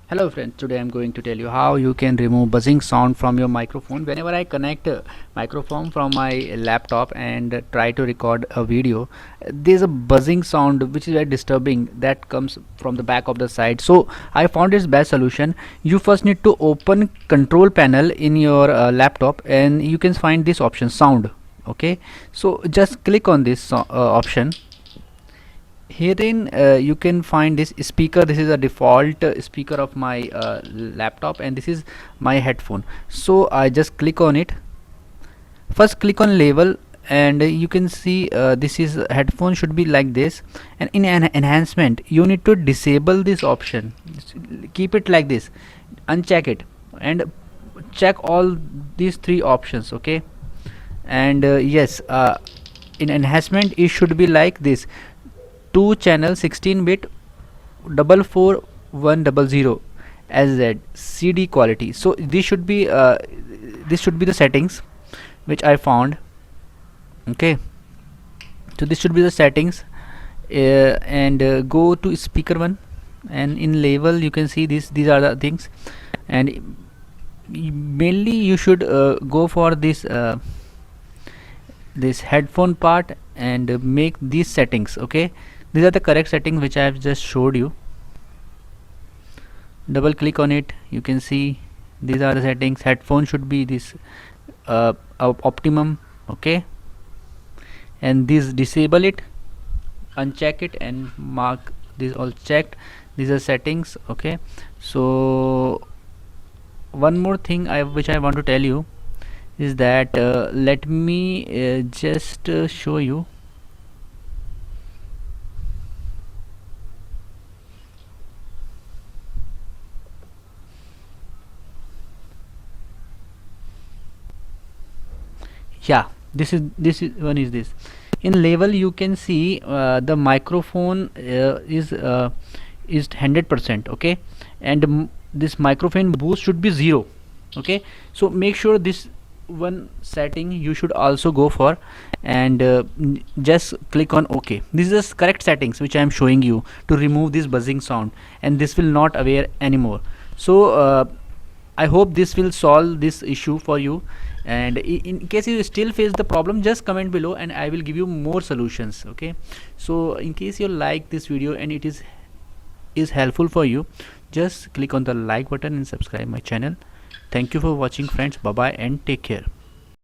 Hello friends, today I'm going to tell you how you can remove buzzing sound from your microphone. Whenever I connect a microphone from my laptop and try to record a video, there's a buzzing sound which is very disturbing that comes from the back of the side. So I found this best solution. You first need to open control panel in your laptop and you can find this option sound. Okay, so just click on this option. Herein you can find this speaker. This is a default speaker of my laptop, and this is my headphone. So I just click on it. First click on label, and you can see this is headphone should be like this. And in an enhancement you need to disable this option. Keep it like this, uncheck it, and check all these three options. Okay, and yes, in enhancement it should be like this: 2 channel 16-bit 44100 SZ CD quality. So this should be the settings which I found. Okay, so this should be the settings, and go to speaker one, and in label you can see these are the things, and mainly you should go for this headphone part and make these settings. Okay, these are the correct settings which I have just showed you. Double click on it, you can see these are the settings. Headphone should be this optimum. Okay, and this disable it, uncheck it, and mark this all checked. These are settings. Okay, so one more thing which I want to tell you is that let me just show you. Yeah, this is one is this. In label you can see the microphone is 100%. Okay, and this microphone boost should be 0. Okay, so make sure this one setting you should also go for, and just click on OK. This is the correct settings which I am showing you to remove this buzzing sound, and this will not aware anymore. So I hope this will solve this issue for you, and in case you still face the problem, just comment below and I will give you more solutions. Okay, so in case you like this video and it is helpful for you, just click on the like button and subscribe my channel. Thank you for watching friends. Bye bye and take care.